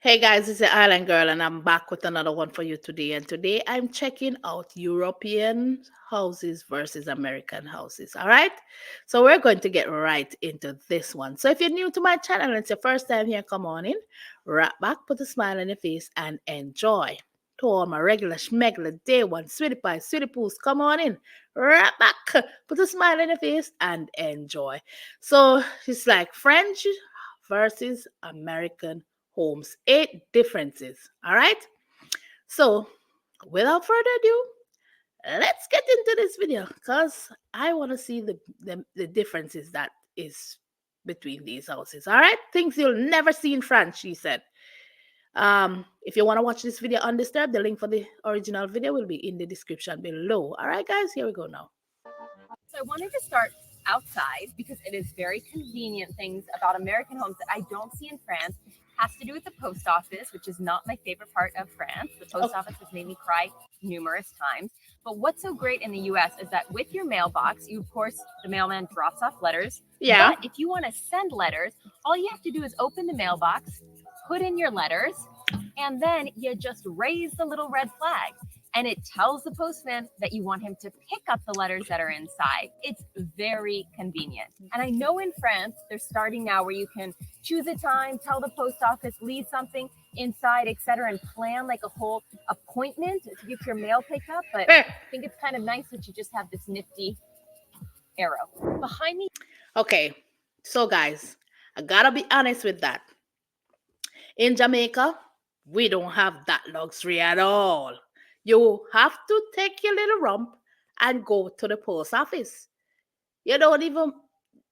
Hey guys, it's the Island Girl, and I'm back with another one for you today. And today I'm checking out European houses versus American houses. All right, so we're going to get right into this one. So if you're new to my channel and it's your first time here, come on in, right back, put a smile on your face, and enjoy. To all my regular schmegular day one, sweetie pie, sweetie poos, come on in, right back, put a smile on your face, and enjoy. So it's like French versus American homes. 8 differences. All right. So without further ado, let's get into this video because I want to see the differences that is between these houses. All right. Things you'll never see in France, she said. If you want to watch this video undisturbed, the link for the original video will be in the description below. All right, guys, here we go now. So I wanted to start outside because it is very convenient. Things about American homes that I don't see in France has to do with the post office, which is not my favorite part of France. The post office has made me cry numerous times. But what's so great in the US is that with your mailbox, you, of course, the mailman drops off letters. Yeah. But if you want to send letters, all you have to do is open the mailbox, put in your letters, and then you just raise the little red flag. And it tells the postman that you want him to pick up the letters that are inside. It's very convenient. And I know in France, they're starting now where you can choose a time, tell the post office, leave something inside, etc., and plan like a whole appointment to get your mail picked up. But I think it's kind of nice that you just have this nifty arrow behind me. Okay, so guys, I gotta be honest with that. In Jamaica, we don't have that luxury at all. You have to take your little rump and go to the post office. You don't even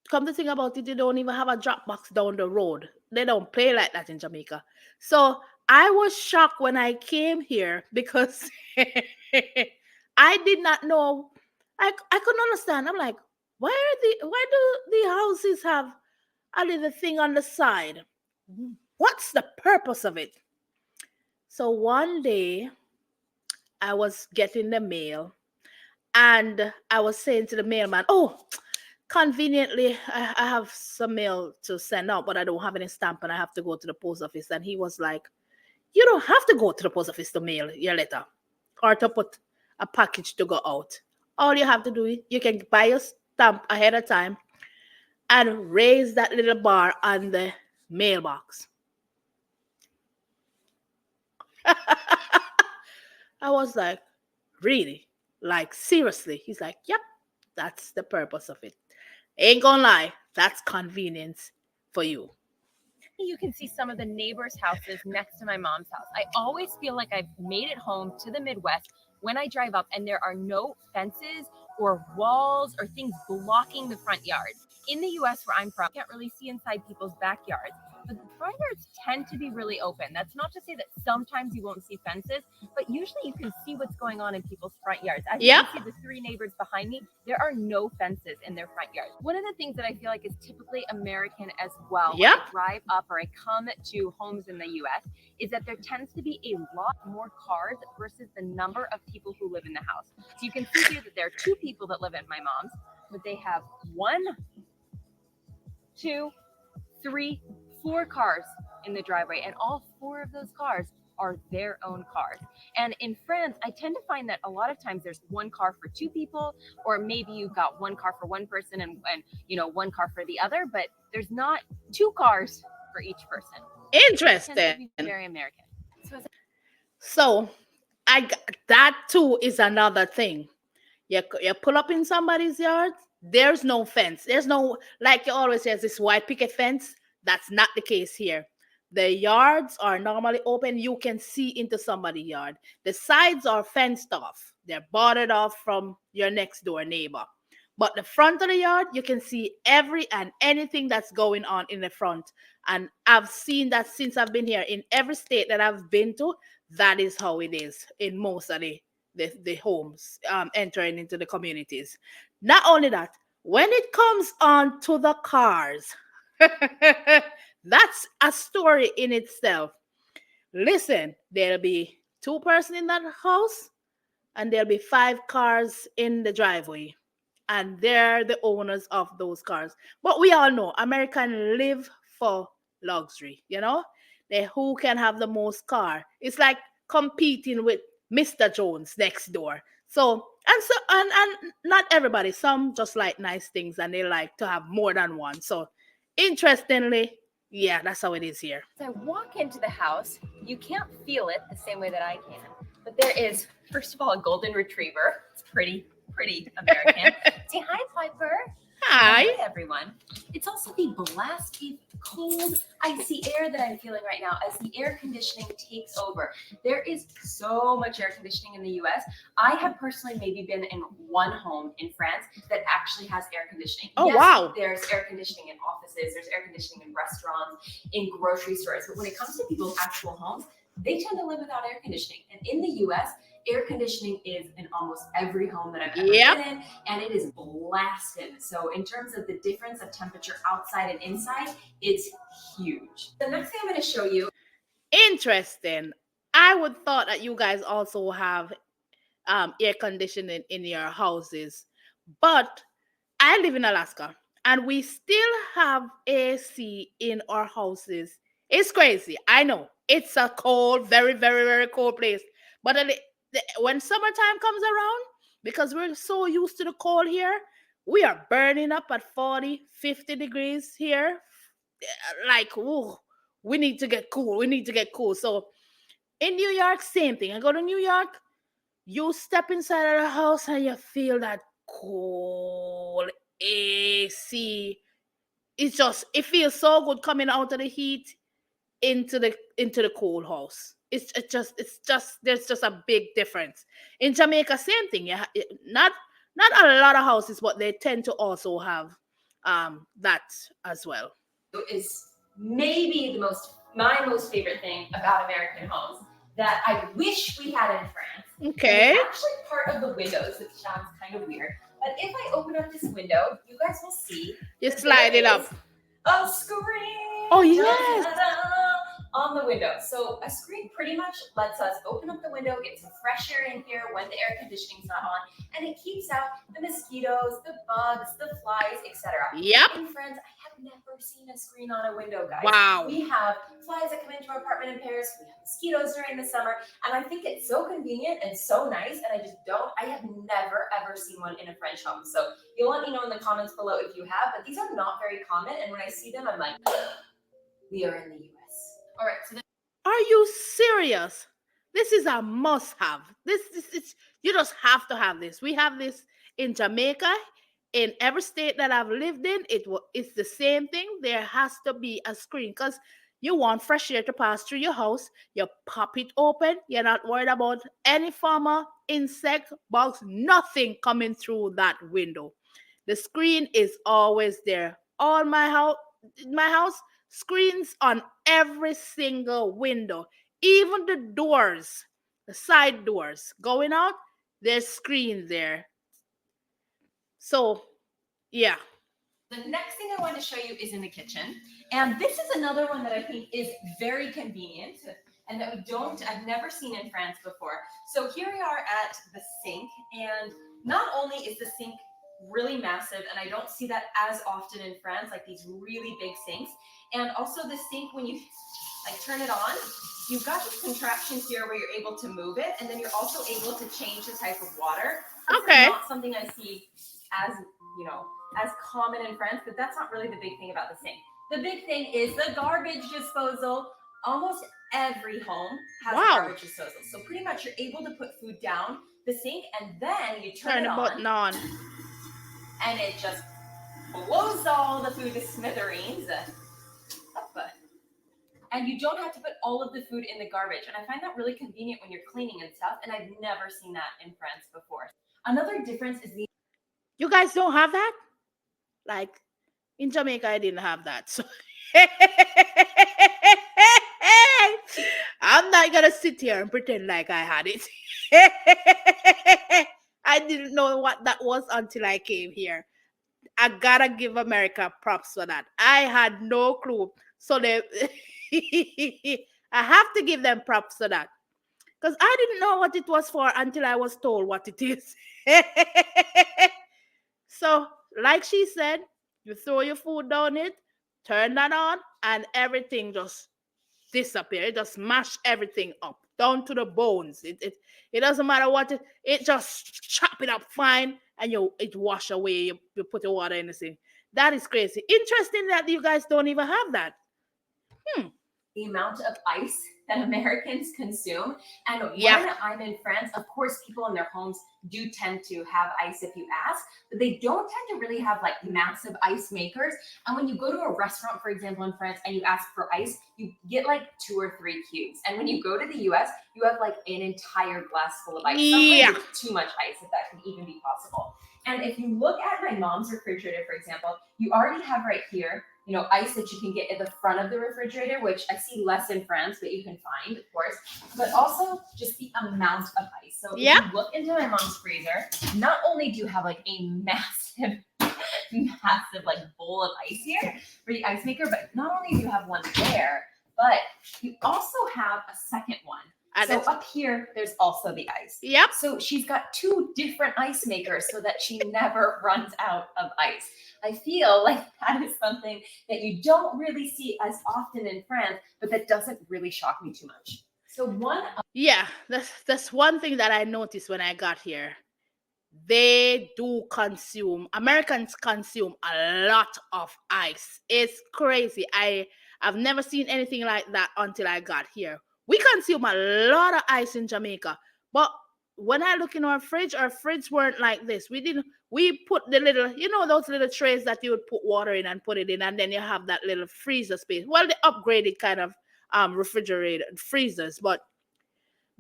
come to think about it, you don't even have a drop box down the road. They don't play like that in Jamaica. So I was shocked when I came here because I did not know. I couldn't understand. I'm like, why do the houses have a little thing on the side? What's the purpose of it? So one day I was getting the mail and I was saying to the mailman, oh, conveniently, I have some mail to send out, but I don't have any stamp and I have to go to the post office. And he was like, you don't have to go to the post office to mail your letter or to put a package to go out. All you have to do, you can buy your stamp ahead of time and raise that little bar on the mailbox. I was like, really? Like, seriously? He's like, yep, that's the purpose of it. Ain't gonna lie, that's convenience for you. You can see some of the neighbors' houses next to my mom's house. I always feel like I've made it home to the Midwest when I drive up and there are no fences or walls or things blocking the front yard. In the US where I'm from, you can't really see inside people's backyards, but the front yards tend to be really open. That's not to say that sometimes you won't see fences, but usually you can see what's going on in people's front yards. As you can see, the 3 neighbors behind me, there are no fences in their front yards. One of the things that I feel like is typically American as well, when I drive up or I come to homes in the US, is that there tends to be a lot more cars versus the number of people who live in the house. So you can see here that there are 2 people that live at my mom's, but they have 1, 2, 3, 4 cars in the driveway, and all 4 of those cars are their own cars. And in France, I tend to find that a lot of times there's 1 car for 2 people, or maybe you've got 1 car for 1 person and 1 car for the other, but there's not 2 cars for each person. Interesting. Very American. So that too is another thing. You pull up in somebody's yard, there's no fence. There's no, like you always say, this white picket fence. That's not the case here. The yards are normally open. You can see into somebody's yard. The sides are fenced off. They're boarded off from your next door neighbor. But the front of the yard, you can see every and anything that's going on in the front. And I've seen that since I've been here. In every state that I've been to, that is how it is in most of the homes entering into the communities. Not only that, when it comes on to the cars, that's a story in itself. Listen, there'll be 2 persons in that house and there'll be 5 cars in the driveway, and they're the owners of those cars. But we all know Americans live for luxury, who can have the most car. It's like competing with Mr. Jones next door. So not everybody. Some just like nice things and they like to have more than one. So interestingly, yeah, that's how it is here. As I walk into the house, you can't feel it the same way that I can. But there is, first of all, a golden retriever. It's pretty American. Say hi, Piper. Hi. Hi, everyone. It's also the blasty, cold, icy air that I'm feeling right now as the air conditioning takes over. There is so much air conditioning in the US. I have personally maybe been in one home in France that actually has air conditioning. Oh, yes, wow. There's air conditioning in offices, there's air conditioning in restaurants, in grocery stores. But when it comes to people's actual homes, they tend to live without air conditioning. And in the US, air conditioning is in almost every home that I've ever Yep. been in, and it is blasted. So in terms of the difference of temperature outside and inside, it's huge. The next thing I'm going to show you. Interesting. I would thought that you guys also have air conditioning in your houses, but I live in Alaska and we still have AC in our houses. It's crazy. I know it's a cold, very, very, very cold place. But when summertime comes around, because we're so used to the cold here, we are burning up at 40, 50 degrees here. Like, ooh, we need to get cool. We need to get cool. So in New York, same thing. I go to New York, you step inside of the house and you feel that cool AC. It feels so good coming out of the heat into the cold house. It's just there's just a big difference. In Jamaica, same thing. Not a lot of houses, but they tend to also have that as well. Is maybe my most favorite thing about American homes that I wish we had in France. Okay. And it's actually part of the windows, which sounds kind of weird. But if I open up this window, you guys will see. You slide it up. A screen. Oh yes. On the window. So a screen pretty much lets us open up the window, get some fresh air in here when the air conditioning's not on, and it keeps out the mosquitoes, the bugs, the flies, etc. Yep. And friends, I have never seen a screen on a window, guys. Wow. We have flies that come into our apartment in Paris. We have mosquitoes during the summer, and I think it's so convenient and so nice. And I have never ever seen one in a French home. So you'll let me know in the comments below if you have. But these are not very common, and when I see them, I'm like, we are in the U.S. All right, so are you serious? This is a must-have. This you just have to have this. We have this in Jamaica. In every state that I've lived in, it's the same thing. There has to be a screen because you want fresh air to pass through your house. You pop it open. You're not worried about any form of insect, bugs, nothing coming through that window. The screen is always there. All my house, screens on every single window, even the doors, the side doors going out, there's screens there. So, yeah. the next thing I want to show you is in the kitchen. And this is another one that I think is very convenient and that I've never seen in France before. So here we are at the sink, and not only is the sink really massive, and I don't see that as often in France, like these really big sinks. And also the sink, when you like turn it on, you've got this contraption here where you're able to move it, and then you're also able to change the type of water. This Okay. is not something I see as as common in France, but that's not really the big thing about the sink. The big thing is the garbage disposal. Almost every home has a garbage disposal. So pretty much you're able to put food down the sink, and then you turn the it button on. And it just blows all the food to smithereens. And you don't have to put all of the food in the garbage. And I find that really convenient when you're cleaning and stuff. And I've never seen that in France before. Another difference is the... You guys don't have that? Like, in Jamaica, I didn't have that. So I'm not going to sit here and pretend like I had it. I didn't know what that was until I came here. I gotta give America props for that. I had no clue. So I have to give them props for that. Because I didn't know what it was for until I was told what it is. So, like she said, you throw your food down it, turn that on, and everything just disappear. It just mash everything up down to the bones. It doesn't matter what it just chop it up fine and it wash away. You put the water in the sink. That is crazy. Interesting that you guys don't even have that. The amount of ice that Americans consume. And Yeah. when I'm in France, of course, people in their homes do tend to have ice if you ask, but they don't tend to really have like massive ice makers. And when you go to a restaurant, for example, in France, and you ask for ice, you get like 2 or 3 cubes. And when you go to the US, you have like an entire glass full of ice. Yeah. Sometimes it's too much ice, if that can even be possible. And if you look at my mom's refrigerator, for example, you already have right here, ice that you can get at the front of the refrigerator, which I see less in France, but you can find, of course, but also just the amount of ice. So if you look into my mom's freezer, not only do you have like a massive like bowl of ice here for the ice maker, but not only do you have one there, but you also have a second one. So up here, there's also the ice. Yep. So she's got 2 different ice makers so that she never runs out of ice. I feel like that is something that you don't really see as often in France, but that doesn't really shock me too much. So that's one thing that I noticed when I got here. Americans consume a lot of ice. It's crazy. I've never seen anything like that until I got here. We consume a lot of ice in Jamaica, but when I look in our fridge weren't like this. We put the little, those little trays that you would put water in and put it in, and then you have that little freezer space. Well, they upgraded kind of refrigerator freezers, but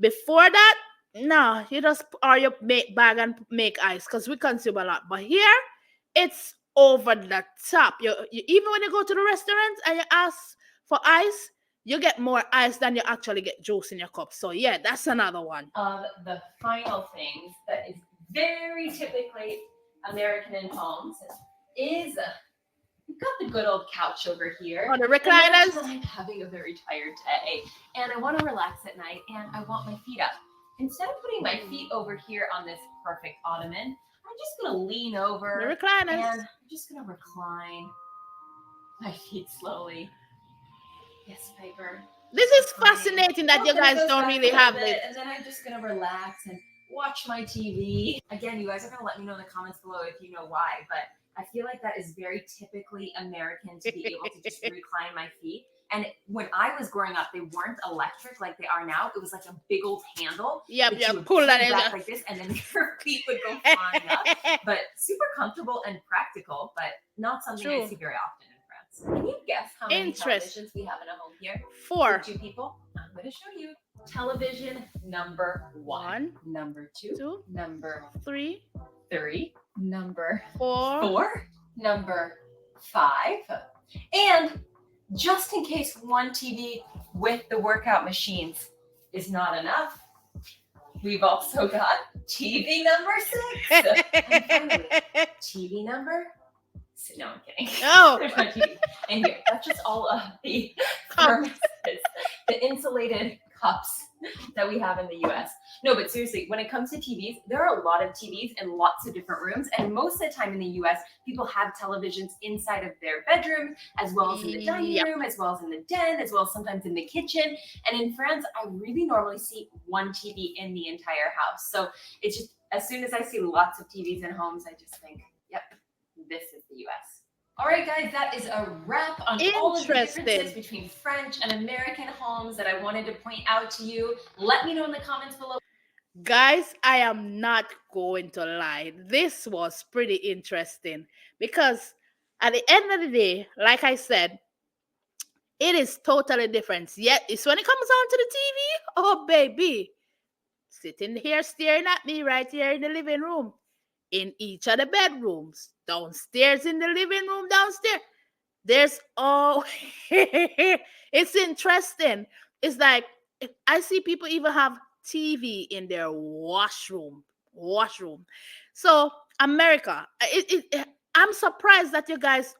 before that, no, you just you make bag and make ice because we consume a lot. But here, it's over the top. You even when you go to the restaurant and you ask for ice, you get more ice than you actually get juice in your cup. So yeah, that's another one. Of the final things that is very typically American in homes is we've got the good old couch over here. Oh, the recliners. I'm having a very tired day, and I want to relax at night, and I want my feet up. Instead of putting my feet over here on this perfect ottoman, I'm just going to lean over. The recliners. And I'm just going to recline my feet slowly. Yes, Piper. This is fascinating that you guys don't really have it. And then I'm just going to relax and watch my TV. Again, you guys are going to let me know in the comments below if you know why, but I feel like that is very typically American to be able to just recline my feet. And when I was growing up, they weren't electric like they are now. It was like a big old handle. Yeah, pull that in back like this, and then your feet would go flying up. But super comfortable and practical, but not something I see very often in France. Can you guess how many televisions we have in a home here? 4. 2 people. I'm going to show you. Television number 1. Number 2. Number 3. 3. Number 4. Number 5. And just in case one TV with the workout machines is not enough, we've also got TV number 6. And finally, TV number 6. No, I'm kidding. Oh. There's no TV in here. That's just all of the thermoses, the insulated cups that we have in the US. No, but seriously, when it comes to TVs, there are a lot of TVs in lots of different rooms. And most of the time in the US, people have televisions inside of their bedroom, as well as in the dining room, as well as in the den, as well as sometimes in the kitchen. And in France, I really normally see one TV in the entire house. So it's just, as soon as I see lots of TVs in homes, I just think, yep, this is the US. All right, guys, that is a wrap on all of the differences between French and American homes that I wanted to point out to you. Let me know in the comments below. Guys, I am not going to lie. This was pretty interesting because at the end of the day, like I said, it is totally different. Yet, it's when it comes on to the TV, oh, baby, sitting here staring at me right here in the living room, in each of the bedrooms, downstairs in the living room, downstairs. There's it's interesting. It's like I see people even have TV in their washroom. So America, I'm surprised that you guys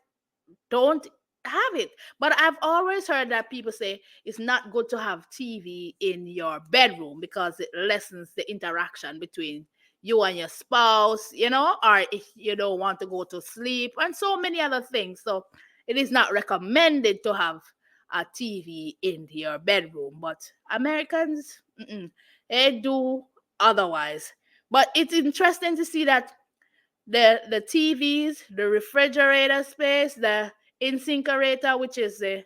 don't have it. But I've always heard that people say it's not good to have TV in your bedroom because it lessens the interaction between you and your spouse, or if you don't want to go to sleep and so many other things. So it is not recommended to have a TV in your bedroom. But Americans, they do otherwise. But it's interesting to see that the TVs, the refrigerator space, the incinerator, which is the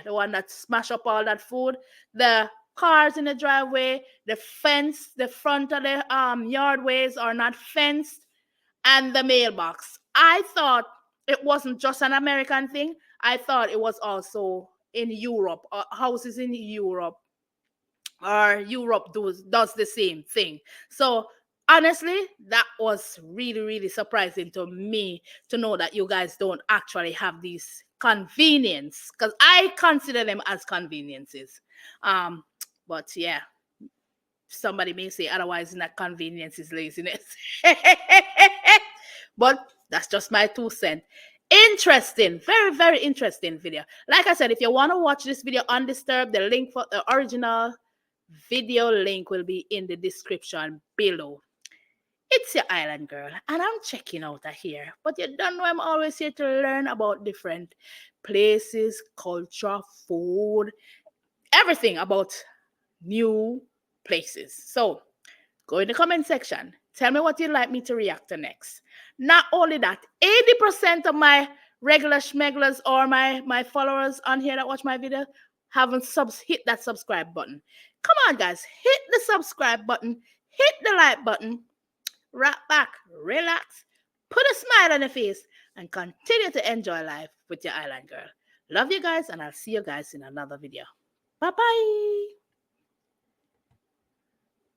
one that smash up all that food, the cars in the driveway, the fence, the front of the yardways are not fenced, and the mailbox. I thought it wasn't just an American thing. I thought it was also in Europe, houses in Europe or Europe does the same thing. So honestly, that was really, really surprising to me to know that you guys don't actually have these convenience, because I consider them as conveniences. Um, but yeah, somebody may say otherwise, not convenience is laziness. But that's just my 2 cents. Interesting, very, very interesting video. Like I said, if you want to watch this video undisturbed, the link for the original video link will be in the description below. It's your island girl, and I'm checking out of here. But you don't know I'm always here to learn about different places, culture, food, everything about new places. So go in the comment section. Tell me what you'd like me to react to next. Not only that, 80% of my regular schmeglers or my followers on here that watch my video haven't hit that subscribe button. Come on, guys. Hit the subscribe button. Hit the like button. Rock back. Relax. Put a smile on your face. And continue to enjoy life with your island girl. Love you guys, and I'll see you guys in another video. Bye-bye.